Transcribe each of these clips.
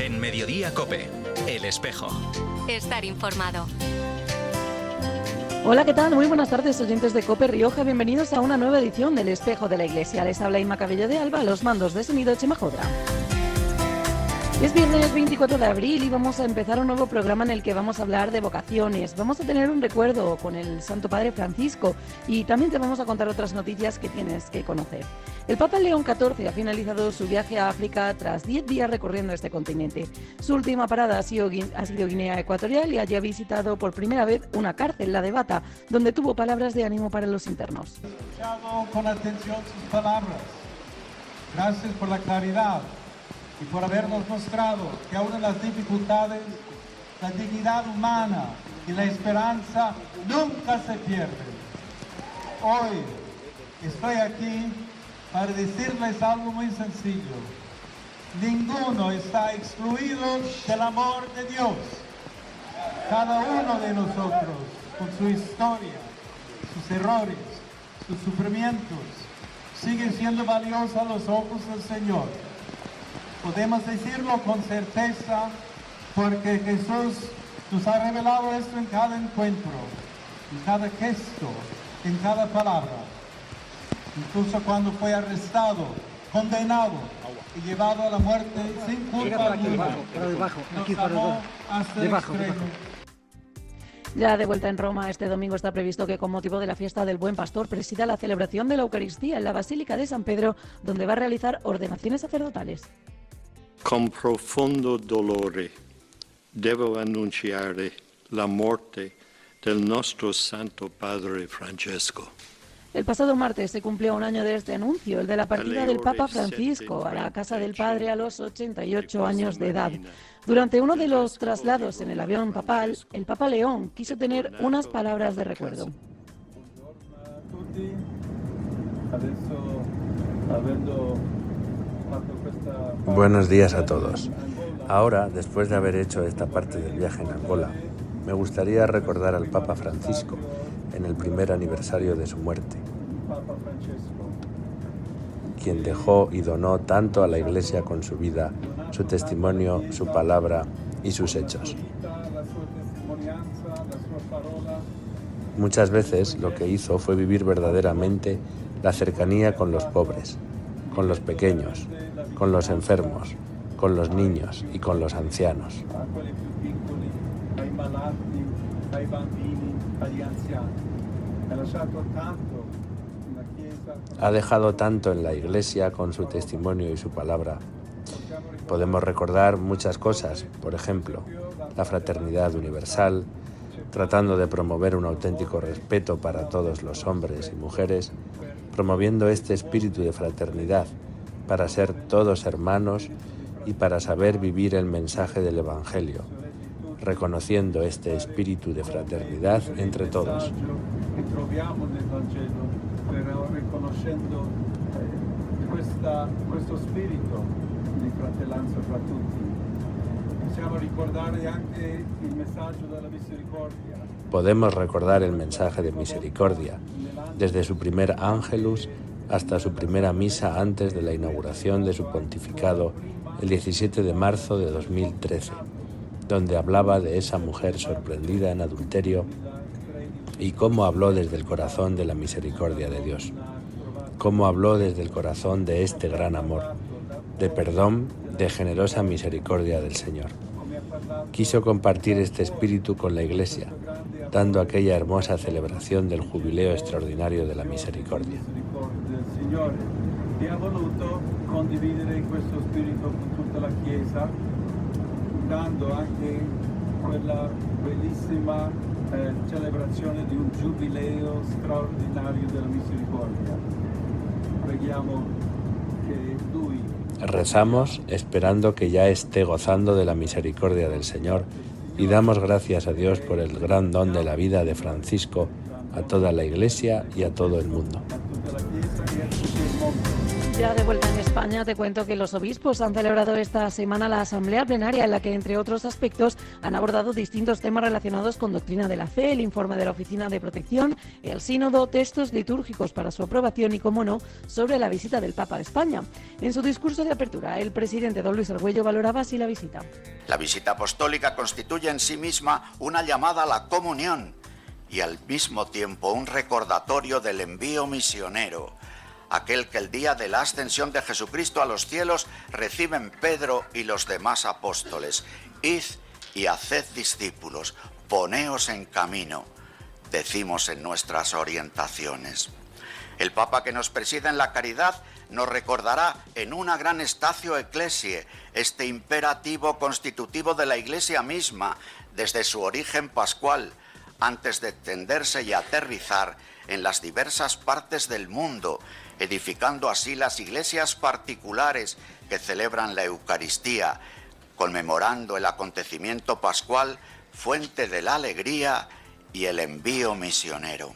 En Mediodía COPE, El Espejo. Estar informado. Hola, ¿qué tal? Muy buenas tardes, oyentes de COPE Rioja. Bienvenidos a una nueva edición del Espejo de la Iglesia. Les habla Inma Cabello de Alba, a los mandos de sonido Chema Jodra. Es viernes 24 de abril y vamos a empezar un nuevo programa en el que vamos a hablar de vocaciones. Vamos a tener un recuerdo con el Santo Padre Francisco y también te vamos a contar otras noticias que tienes que conocer. El Papa León XIV ha finalizado su viaje a África tras 10 días recorriendo este continente. Su última parada ha sido Guinea Ecuatorial y allí ha visitado por primera vez una cárcel, la de Bata, donde tuvo palabras de ánimo para los internos. Escuchado con atención sus palabras. Gracias por la claridad y por habernos mostrado que aún en las dificultades, la dignidad humana y la esperanza nunca se pierden. Hoy estoy aquí para decirles algo muy sencillo. Ninguno está excluido del amor de Dios. Cada uno de nosotros, con su historia, sus errores, sus sufrimientos, sigue siendo valioso a los ojos del Señor. Podemos decirlo con certeza porque Jesús nos ha revelado esto en cada encuentro, en cada gesto, en cada palabra. Incluso cuando fue arrestado, condenado y llevado a la muerte sin culpa alguna, nos amó hasta el extremo. Ya de vuelta en Roma, este domingo está previsto que con motivo de la fiesta del Buen Pastor presida la celebración de la Eucaristía en la Basílica de San Pedro, donde va a realizar ordenaciones sacerdotales. Con profondo dolore devo annunciare la morte del nostro Santo Padre Francesco. El pasado martes se cumplió un año de este anuncio, el de la partida del Papa Francisco a la casa del Padre a los 88 años de edad. Durante uno de los traslados en el avión papal, el Papa León quiso tener unas palabras de recuerdo. Buenos días a todos. Ahora, después de haber hecho esta parte del viaje en Angola, me gustaría recordar al Papa Francisco en el primer aniversario de su muerte, quien dejó y donó tanto a la Iglesia con su vida, su testimonio, su palabra y sus hechos. Muchas veces lo que hizo fue vivir verdaderamente la cercanía con los pobres, con los pequeños, con los enfermos, con los niños y con los ancianos. Ha dejado tanto en la Iglesia con su testimonio y su palabra. Podemos recordar muchas cosas, por ejemplo, la fraternidad universal, tratando de promover un auténtico respeto para todos los hombres y mujeres, promoviendo este espíritu de fraternidad para ser todos hermanos y para saber vivir el mensaje del Evangelio, reconociendo este espíritu de fraternidad entre todos. Podemos recordar el mensaje de misericordia, desde su primer Ángelus hasta su primera misa antes de la inauguración de su pontificado el 17 de marzo de 2013, donde hablaba de esa mujer sorprendida en adulterio y cómo habló desde el corazón de la misericordia de Dios, cómo habló desde el corazón de este gran amor, de perdón, de generosa misericordia del Señor. Quiso compartir este espíritu con la Iglesia, dando aquella hermosa celebración del Jubileo Extraordinario de la Misericordia. E ha voluto condividere questo spirito con tutta la Chiesa, dando anche quella bellissima celebrazione di un giubileo straordinario della misericordia. Preghiamo che Lui... Rezamos esperando que ya esté gozando de la misericordia del Señor y damos gracias a Dios por el gran don de la vida de Francisco a toda la Iglesia y a todo el mundo. A tutta la Chiesa e a tutto il mondo. Ya de vuelta en España, te cuento que los obispos han celebrado esta semana la asamblea plenaria en la que, entre otros aspectos, han abordado distintos temas relacionados con doctrina de la fe, el informe de la Oficina de Protección, el sínodo, textos litúrgicos para su aprobación y, como no, sobre la visita del Papa a España. En su discurso de apertura, el presidente don Luis Argüello valoraba así la visita. La visita apostólica constituye en sí misma una llamada a la comunión y al mismo tiempo un recordatorio del envío misionero, aquel que el día de la ascensión de Jesucristo a los cielos reciben Pedro y los demás apóstoles. Id y haced discípulos, poneos en camino, decimos en nuestras orientaciones. El Papa que nos preside en la caridad nos recordará en una gran Estacio Ecclesiae este imperativo constitutivo de la Iglesia misma desde su origen pascual, antes de extenderse y aterrizar en las diversas partes del mundo, edificando así las iglesias particulares que celebran la Eucaristía, conmemorando el acontecimiento pascual, fuente de la alegría y el envío misionero.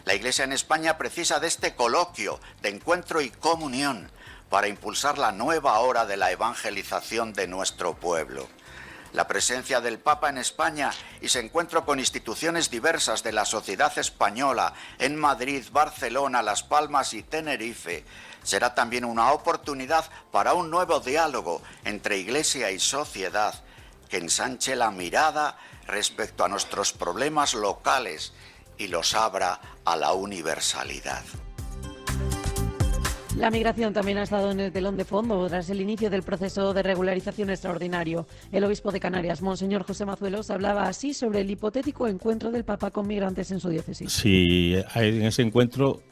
La Iglesia en España precisa de este coloquio, de encuentro y comunión, para impulsar la nueva hora de la evangelización de nuestro pueblo. La presencia del Papa en España y su encuentro con instituciones diversas de la sociedad española en Madrid, Barcelona, Las Palmas y Tenerife será también una oportunidad para un nuevo diálogo entre Iglesia y sociedad que ensanche la mirada respecto a nuestros problemas locales y los abra a la universalidad. La migración también ha estado en el telón de fondo tras el inicio del proceso de regularización extraordinario. El obispo de Canarias, Monseñor José Mazuelos, hablaba así sobre el hipotético encuentro del Papa con migrantes en su diócesis. Sí, en ese encuentro,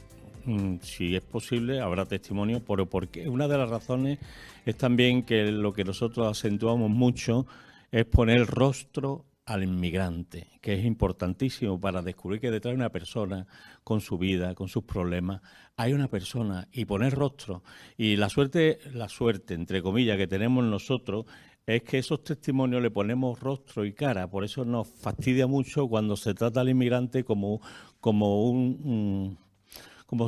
si es posible, habrá testimonio, pero porque una de las razones es también que lo que nosotros acentuamos mucho es poner rostro al inmigrante, que es importantísimo para descubrir que detrás de una persona, con su vida, con sus problemas, hay una persona, y poner rostro. Y la suerte, entre comillas, que tenemos nosotros es que esos testimonios le ponemos rostro y cara. Por eso nos fastidia mucho cuando se trata al inmigrante como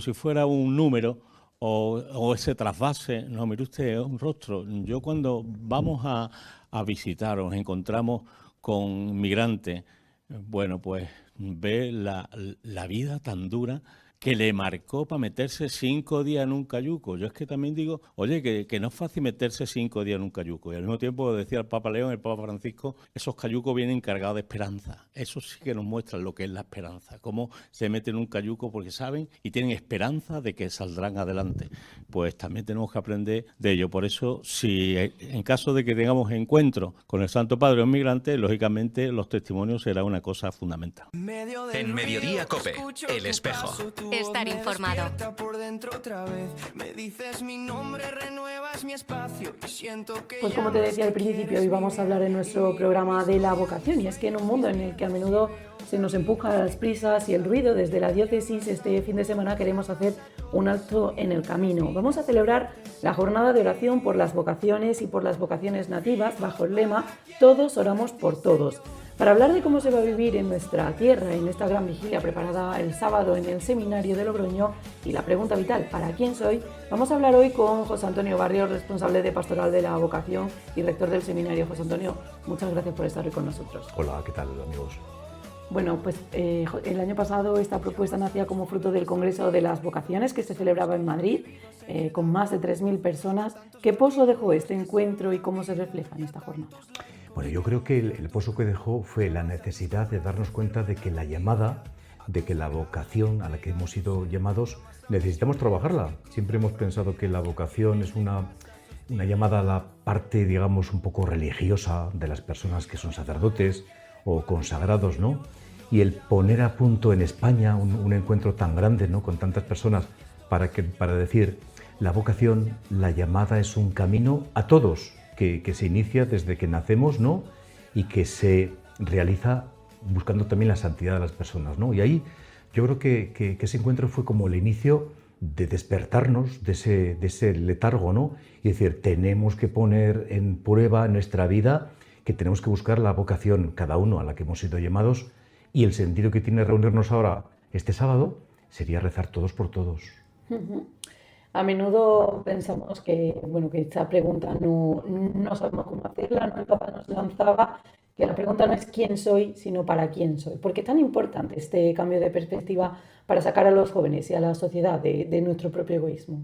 si fuera un número o ese trasvase. No, mire usted, es un rostro. Yo cuando vamos a visitar o nos encontramos con migrantes, bueno, pues ve la vida tan dura que le marcó para meterse 5 días en un cayuco. Yo es que también digo, oye, que no es fácil meterse 5 días en un cayuco. Y al mismo tiempo, decía el Papa León, el Papa Francisco, esos cayucos vienen cargados de esperanza. Eso sí que nos muestra lo que es la esperanza, cómo se meten en un cayuco porque saben y tienen esperanza de que saldrán adelante. Pues también tenemos que aprender de ello. Por eso, si en caso de que tengamos encuentro con el Santo Padre o inmigrante, lógicamente los testimonios será una cosa fundamental. En Mediodía COPE, El Espejo. Estar informado. Pues como te decía al principio, hoy vamos a hablar en nuestro programa de la vocación, y es que en un mundo en el que a menudo se nos empuja a las prisas y el ruido, desde la diócesis este fin de semana queremos hacer un alto en el camino. Vamos a celebrar la jornada de oración por las vocaciones y por las vocaciones nativas bajo el lema Todos oramos por todos. Para hablar de cómo se va a vivir en nuestra tierra en esta gran vigilia preparada el sábado en el seminario de Logroño y la pregunta vital, ¿para quién soy?, vamos a hablar hoy con José Antonio Barrios, responsable de Pastoral de la Vocación y rector del seminario. José Antonio, muchas gracias por estar hoy con nosotros. Hola, ¿qué tal, amigos? Bueno, pues el año pasado esta propuesta nacía como fruto del Congreso de las Vocaciones que se celebraba en Madrid, con más de 3.000 personas. ¿Qué pozo dejó este encuentro y cómo se refleja en esta jornada? Bueno, yo creo que el pozo que dejó fue la necesidad de darnos cuenta de que la llamada, de que la vocación a la que hemos sido llamados, necesitamos trabajarla. Siempre hemos pensado que la vocación es una llamada a la parte, digamos, un poco religiosa de las personas que son sacerdotes o consagrados, ¿no? Y el poner a punto en España un encuentro tan grande, ¿no?, con tantas personas, para decir, la vocación, la llamada es un camino a todos, que se inicia desde que nacemos, ¿no?, y que se realiza buscando también la santidad de las personas, ¿no? Y ahí yo creo que ese encuentro fue como el inicio de despertarnos de ese letargo, ¿no? Y decir, tenemos que poner en prueba en nuestra vida, que tenemos que buscar la vocación cada uno a la que hemos sido llamados, y el sentido que tiene reunirnos ahora este sábado sería rezar todos por todos. A menudo pensamos que, bueno, que esta pregunta no sabemos cómo hacerla, ¿no? El Papa nos lanzaba que la pregunta no es quién soy, sino para quién soy. ¿Por qué es tan importante este cambio de perspectiva para sacar a los jóvenes y a la sociedad de nuestro propio egoísmo?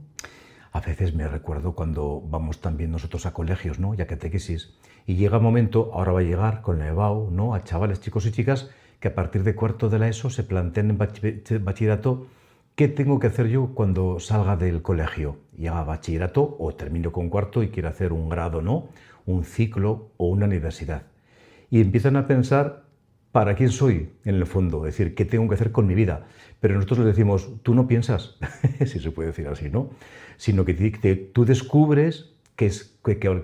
A veces me recuerdo cuando vamos también nosotros a colegios, ¿no? Y a catequesis, y llega un momento, ahora va a llegar con la EBAU, ¿no? A chavales, chicos y chicas que a partir de cuarto de la ESO se plantean en bachillerato qué tengo que hacer yo cuando salga del colegio. Llega a bachillerato o termino con cuarto y quiero hacer un grado, ¿no? Un ciclo o una universidad. Y empiezan a pensar para quién soy en el fondo, es decir, qué tengo que hacer con mi vida. Pero nosotros les decimos, tú no piensas, si se puede decir así, ¿no? Sino que tú descubres qué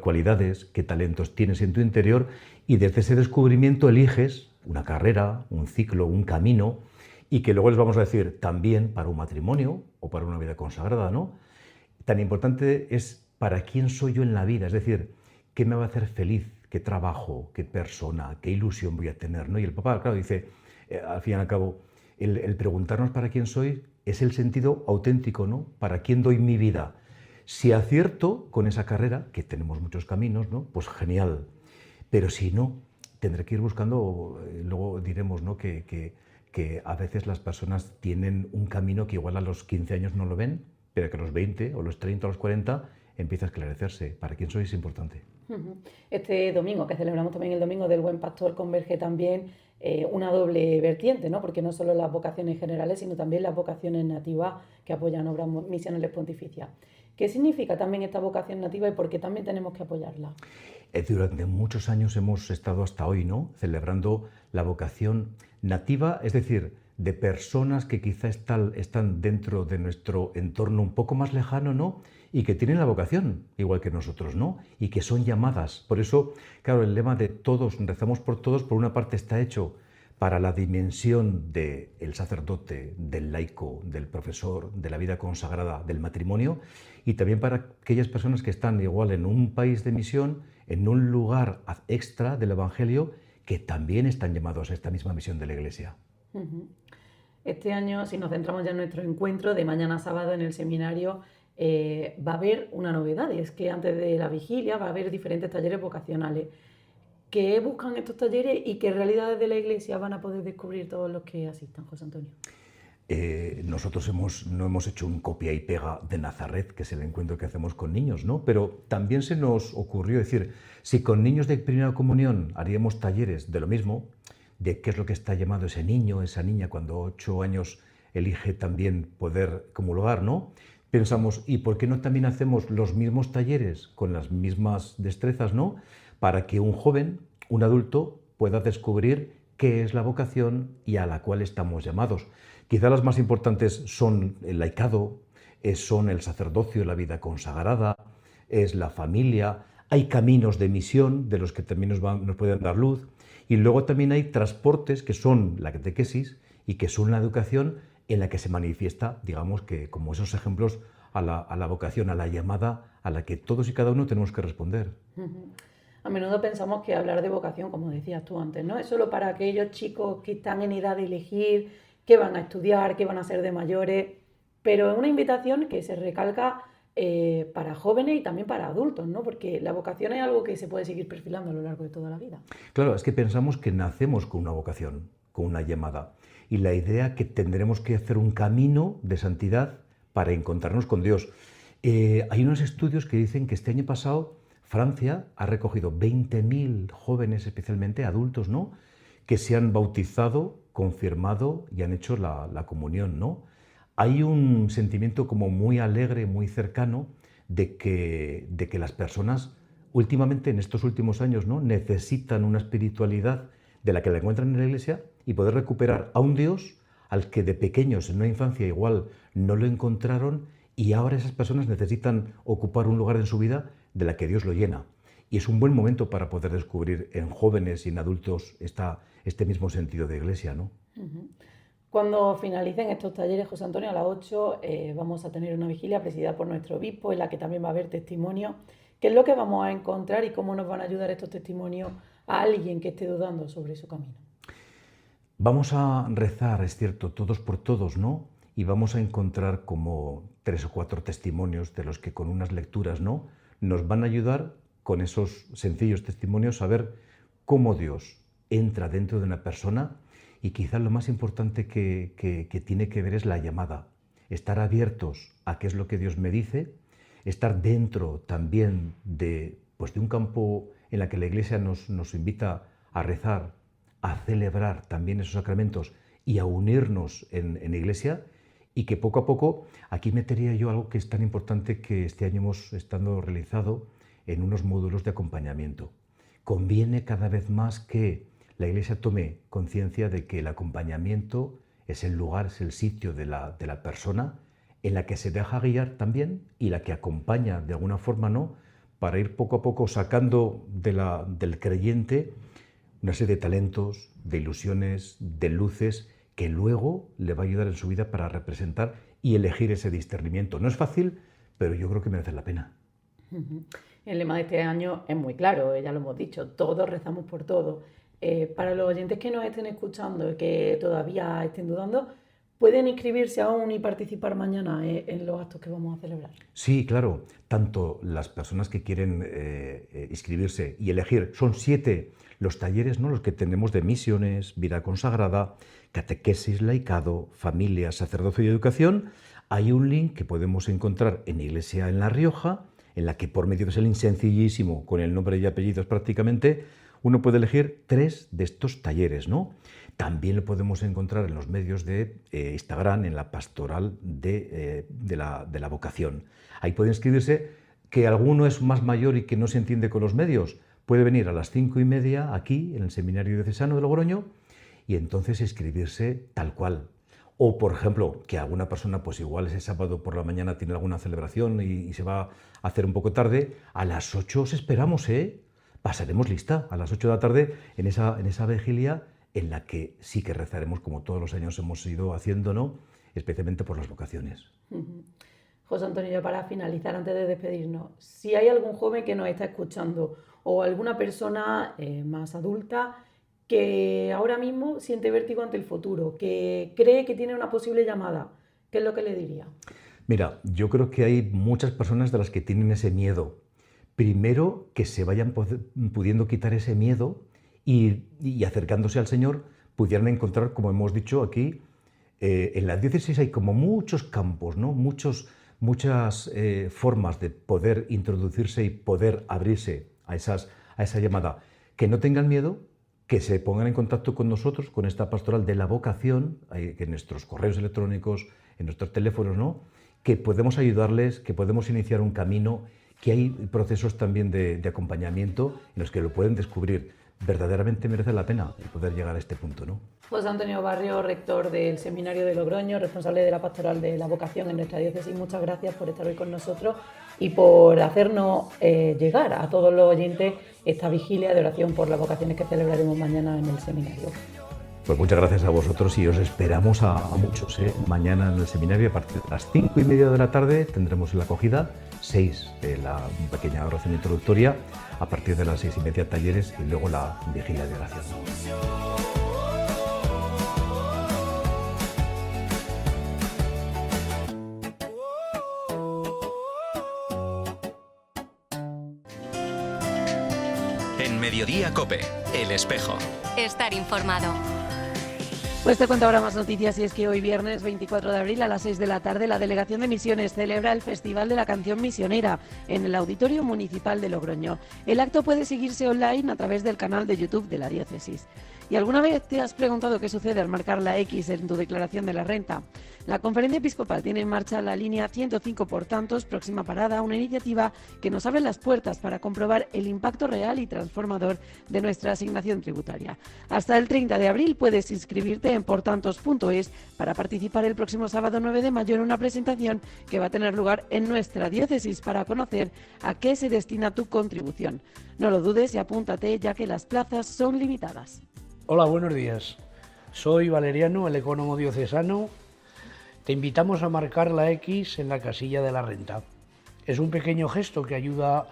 cualidades, qué talentos tienes en tu interior y desde ese descubrimiento eliges una carrera, un ciclo, un camino y que luego les vamos a decir también para un matrimonio o para una vida consagrada, ¿no? Tan importante es para quién soy yo en la vida, es decir, qué me va a hacer feliz, qué trabajo, qué persona, qué ilusión voy a tener, ¿no? Y el Papa, claro, dice, al fin y al cabo, el preguntarnos para quién soy es el sentido auténtico, ¿no? ¿Para quién doy mi vida? Si acierto con esa carrera, que tenemos muchos caminos, ¿no? Pues genial. Pero si no, tendré que ir buscando, luego diremos, ¿no? Que a veces las personas tienen un camino que igual a los 15 años no lo ven, pero que a los 20 o los 30 o los 40 empieza a esclarecerse. ¿Para quién soy? Es importante. Este domingo, que celebramos también el Domingo del Buen Pastor, converge también una doble vertiente, ¿no? Porque no solo las vocaciones generales, sino también las vocaciones nativas que apoyan obras misionales pontificias. ¿Qué significa también esta vocación nativa y por qué también tenemos que apoyarla? Durante muchos años hemos estado hasta hoy, ¿no? Celebrando la vocación nativa, es decir, de personas que quizá están dentro de nuestro entorno un poco más lejano, ¿no? Y que tienen la vocación, igual que nosotros, ¿no? Y que son llamadas. Por eso, claro, el lema de todos, rezamos por todos, por una parte está hecho para la dimensión del sacerdote, del laico, del profesor, de la vida consagrada, del matrimonio, y también para aquellas personas que están igual en un país de misión, en un lugar extra del Evangelio, que también están llamados a esta misma misión de la Iglesia. Este año, si nos centramos ya en nuestro encuentro de mañana sábado en el seminario, va a haber una novedad, y es que antes de la vigilia va a haber diferentes talleres vocacionales. ¿Qué buscan estos talleres y qué realidades de la Iglesia van a poder descubrir todos los que asistan, José Antonio? Nosotros no hemos hecho un copia y pega de Nazaret, que es el encuentro que hacemos con niños, ¿no? Pero también se nos ocurrió decir, si con niños de primera comunión haríamos talleres de lo mismo, de qué es lo que está llamado ese niño, esa niña, cuando 8 años elige también poder comulgar, ¿no? Pensamos, ¿y por qué no también hacemos los mismos talleres con las mismas destrezas, ¿no? Para que un joven, un adulto, pueda descubrir qué es la vocación y a la cual estamos llamados. Quizá las más importantes son el laicado, son el sacerdocio, la vida consagrada, es la familia, hay caminos de misión de los que también nos pueden dar luz, y luego también hay transportes que son la catequesis y que son la educación en la que se manifiesta, digamos, que como esos ejemplos a la vocación, a la llamada a la que todos y cada uno tenemos que responder. A menudo pensamos que hablar de vocación, como decías tú antes, ¿no? Es solo para aquellos chicos que están en edad de elegir qué van a estudiar, qué van a hacer de mayores, pero es una invitación que se recalca para jóvenes y también para adultos, ¿no? Porque la vocación es algo que se puede seguir perfilando a lo largo de toda la vida. Claro, es que pensamos que nacemos con una vocación, con una llamada, y la idea que tendremos que hacer un camino de santidad para encontrarnos con Dios. Hay unos estudios que dicen que este año pasado Francia ha recogido 20.000 jóvenes, especialmente adultos, ¿no? Que se han bautizado, confirmado y han hecho la comunión, ¿no? Hay un sentimiento como muy alegre, muy cercano de que las personas últimamente, en estos últimos años, ¿no? Necesitan una espiritualidad de la que la encuentran en la Iglesia y poder recuperar a un Dios al que de pequeños, en una infancia igual, no lo encontraron, y ahora esas personas necesitan ocupar un lugar en su vida de la que Dios lo llena. Y es un buen momento para poder descubrir en jóvenes y en adultos este mismo sentido de Iglesia, ¿no? Cuando finalicen estos talleres, José Antonio, a las 8 vamos a tener una vigilia presidida por nuestro obispo, en la que también va a haber testimonios. ¿Qué es lo que vamos a encontrar y cómo nos van a ayudar estos testimonios a alguien que esté dudando sobre su camino? Vamos a rezar, es cierto, todos por todos, ¿no? y vamos a encontrar como 3 o 4 testimonios de los que con unas lecturas, ¿no?, nos van a ayudar con esos sencillos testimonios a ver cómo Dios entra dentro de una persona, y quizás lo más importante que tiene que ver es la llamada. Estar abiertos a qué es lo que Dios me dice, estar dentro también de un campo en la que la Iglesia nos invita a rezar, a celebrar también esos sacramentos y a unirnos en Iglesia, y que poco a poco, aquí metería yo algo que es tan importante que este año hemos estado realizado en unos módulos de acompañamiento. Conviene cada vez más que la Iglesia tome conciencia de que el acompañamiento es el lugar, es el sitio de la persona en la que se deja guiar también y la que acompaña de alguna forma, ¿no?, para ir poco a poco sacando del creyente una serie de talentos, de ilusiones, de luces que luego le va a ayudar en su vida para representar y elegir ese discernimiento. No es fácil, pero yo creo que merece la pena. El lema de este año es muy claro, ya lo hemos dicho, todos rezamos por todo. Para los oyentes que nos estén escuchando y que todavía estén dudando, ¿pueden inscribirse aún y participar mañana en los actos que vamos a celebrar? Sí, claro. Tanto las personas que quieren inscribirse y elegir, son 7 los talleres, ¿no?, los que tenemos de misiones, vida consagrada, catequesis, laicado, familia, sacerdocio y educación. Hay un link que podemos encontrar en Iglesia en La Rioja, en la que por medio de ese link sencillísimo, con el nombre y apellidos prácticamente, uno puede elegir 3 de estos talleres, ¿no? También lo podemos encontrar en los medios de Instagram, en la pastoral de la vocación. Ahí puede inscribirse. Que alguno es más mayor y que no se entiende con los medios, puede venir a las 5:30 aquí, en el Seminario Diocesano de Logroño, y entonces inscribirse tal cual. O, por ejemplo, que alguna persona, pues igual ese sábado por la mañana tiene alguna celebración y se va a hacer un poco tarde, a las 8 os esperamos, pasaremos lista a las 8 de la tarde en esa vigilia en la que sí que rezaremos como todos los años hemos ido haciendo, ¿no?, especialmente por las vocaciones. José Antonio, ya para finalizar, antes de despedirnos, si hay algún joven que nos está escuchando o alguna persona más adulta que ahora mismo siente vértigo ante el futuro, que cree que tiene una posible llamada, ¿qué es lo que le diría? Mira, yo creo que hay muchas personas de las que tienen ese miedo. Primero, que se vayan pudiendo quitar ese miedo y acercándose al Señor, pudieran encontrar, como hemos dicho aquí, en la diócesis hay como muchos campos, ¿no?, muchas formas de poder introducirse y poder abrirse a esa llamada. Que no tengan miedo, que se pongan en contacto con nosotros, con esta pastoral de la vocación, que en nuestros correos electrónicos, en nuestros teléfonos, ¿no?, que podemos ayudarles, que podemos iniciar un camino, que hay procesos también de acompañamiento en los que lo pueden descubrir. Verdaderamente merece la pena el poder llegar a este punto, ¿no? José Antonio Barrio, rector del Seminario de Logroño, responsable de la pastoral de la vocación en nuestra diócesis, muchas gracias por estar hoy con nosotros y por hacernos llegar a todos los oyentes esta vigilia de oración por las vocaciones que celebraremos mañana en el seminario. Pues muchas gracias a vosotros y os esperamos a muchos. Mañana en el seminario a partir de las 5:30 de la tarde tendremos la acogida, 6 la pequeña oración introductoria, a partir de las 6:30 talleres y luego la vigilia de oración. En Mediodía COPE, El Espejo. Estar informado. Pues te cuento ahora más noticias, y es que hoy viernes 24 de abril a las 6 de la tarde la Delegación de Misiones celebra el Festival de la Canción Misionera en el Auditorio Municipal de Logroño. El acto puede seguirse online a través del canal de YouTube de la diócesis. ¿Y alguna vez te has preguntado qué sucede al marcar la X en tu declaración de la renta? La Conferencia Episcopal tiene en marcha la línea 105 por tantos, próxima parada, una iniciativa que nos abre las puertas para comprobar el impacto real y transformador de nuestra asignación tributaria. Hasta el 30 de abril puedes inscribirte en portantos.es para participar el próximo sábado 9 de mayo en una presentación que va a tener lugar en nuestra diócesis para conocer a qué se destina tu contribución. No lo dudes y apúntate, ya que las plazas son limitadas. Hola, buenos días. Soy Valeriano, el ecónomo diocesano. Te invitamos a marcar la X en la casilla de la renta. Es un pequeño gesto que ayuda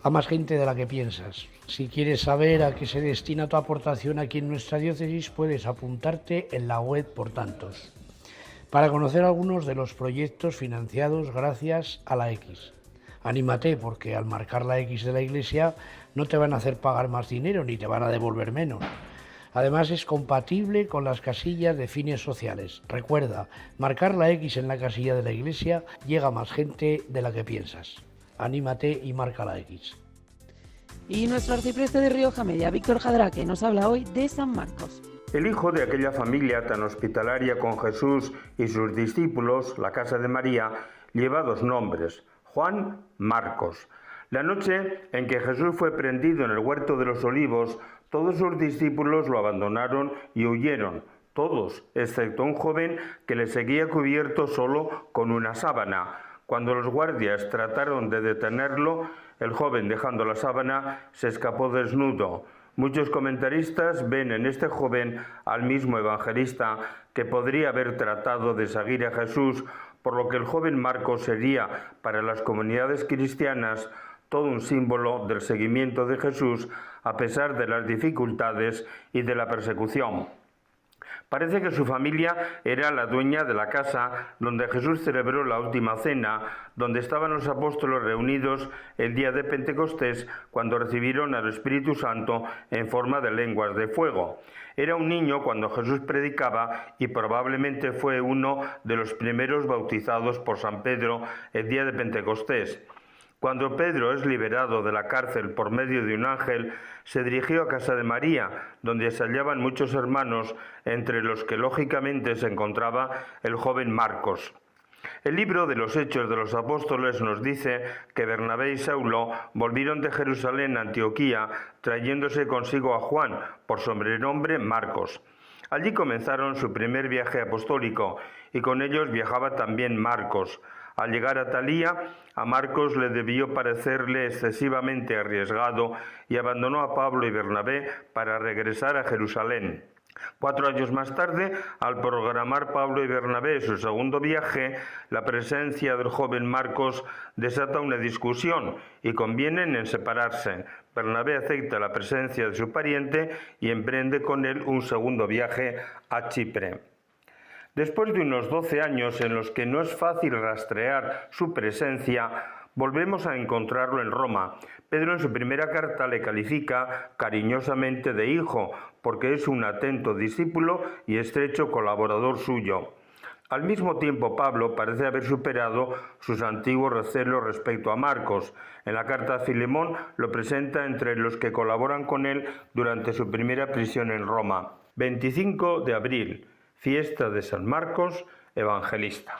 a más gente de la que piensas. Si quieres saber a qué se destina tu aportación aquí en nuestra diócesis, puedes apuntarte en la web Por Tantos. para conocer algunos de los proyectos financiados gracias a la X. Anímate, porque al marcar la X de la Iglesia no te van a hacer pagar más dinero ni te van a devolver menos. Además es compatible con las casillas de fines sociales. Recuerda, marcar la X en la casilla de la Iglesia llega a más gente de la que piensas. Anímate y marca la X. Y nuestro arcipreste de Rioja Media, Víctor Jadraque, nos habla hoy de San Marcos. El hijo de aquella familia tan hospitalaria con Jesús y sus discípulos, la casa de María, lleva dos nombres, Juan Marcos. La noche en que Jesús fue prendido en el huerto de los Olivos, todos sus discípulos lo abandonaron y huyeron, todos, excepto un joven que le seguía cubierto solo con una sábana. Cuando los guardias trataron de detenerlo, el joven, dejando la sábana, se escapó desnudo. Muchos comentaristas ven en este joven al mismo evangelista que podría haber tratado de seguir a Jesús, por lo que el joven Marcos sería, para las comunidades cristianas, todo un símbolo del seguimiento de Jesús a pesar de las dificultades y de la persecución. Parece que su familia era la dueña de la casa donde Jesús celebró la última cena, donde estaban los apóstoles reunidos el día de Pentecostés cuando recibieron al Espíritu Santo en forma de lenguas de fuego. Era un niño cuando Jesús predicaba y probablemente fue uno de los primeros bautizados por San Pedro el día de Pentecostés. Cuando Pedro es liberado de la cárcel por medio de un ángel, se dirigió a casa de María, donde se hallaban muchos hermanos, entre los que lógicamente se encontraba el joven Marcos. El libro de los Hechos de los Apóstoles nos dice que Bernabé y Saulo volvieron de Jerusalén a Antioquía, trayéndose consigo a Juan, por sobrenombre Marcos. Allí comenzaron su primer viaje apostólico, y con ellos viajaba también Marcos. Al llegar a Talía, a Marcos le debió parecerle excesivamente arriesgado y abandonó a Pablo y Bernabé para regresar a Jerusalén. 4 años más tarde, al programar Pablo y Bernabé su segundo viaje, la presencia del joven Marcos desata una discusión y convienen en separarse. Bernabé acepta la presencia de su pariente y emprende con él un segundo viaje a Chipre. Después de unos 12 años en los que no es fácil rastrear su presencia, volvemos a encontrarlo en Roma. Pedro en su primera carta le califica cariñosamente de hijo, porque es un atento discípulo y estrecho colaborador suyo. Al mismo tiempo, Pablo parece haber superado sus antiguos recelos respecto a Marcos. En la carta a Filemón lo presenta entre los que colaboran con él durante su primera prisión en Roma. 25 de abril. Fiesta de San Marcos, evangelista.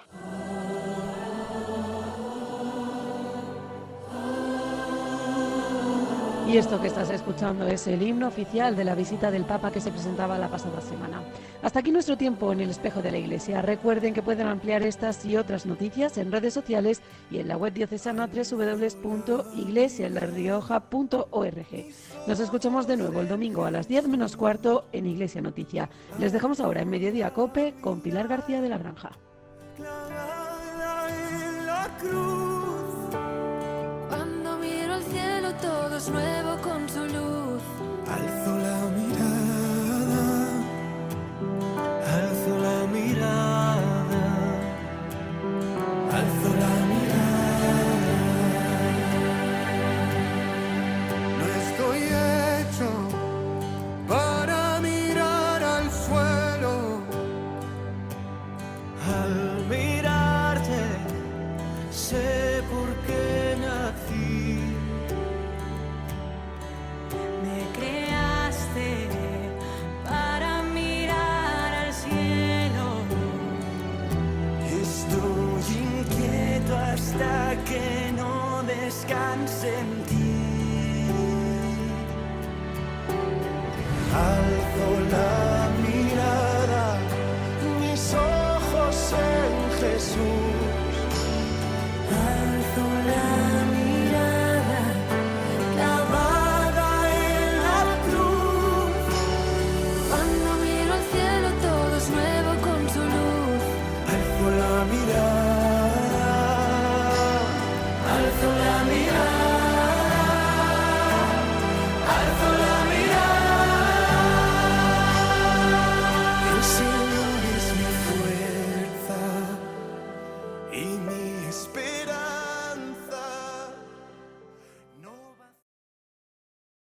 Y esto que estás escuchando es el himno oficial de la visita del Papa que se presentaba la pasada semana. Hasta aquí nuestro tiempo en el Espejo de la Iglesia. Recuerden que pueden ampliar estas y otras noticias en redes sociales y en la web diocesana www.iglesialarrioja.org. Nos escuchamos de nuevo el domingo a las 10 menos cuarto en Iglesia Noticia. Les dejamos ahora en Mediodía Cope con Pilar García de la Granja. Cuando miro al cielo todo es nuevo con su luz. Alzo la mirada, alzo la mirada, alzo la mirada. No estoy hecho para mirar al suelo. Al mirarte sé por qué nací. Me creaste para mirar al cielo. Estoy inquieto hasta que no descanse en ti. Alzo la mirada, mis ojos en Jesús.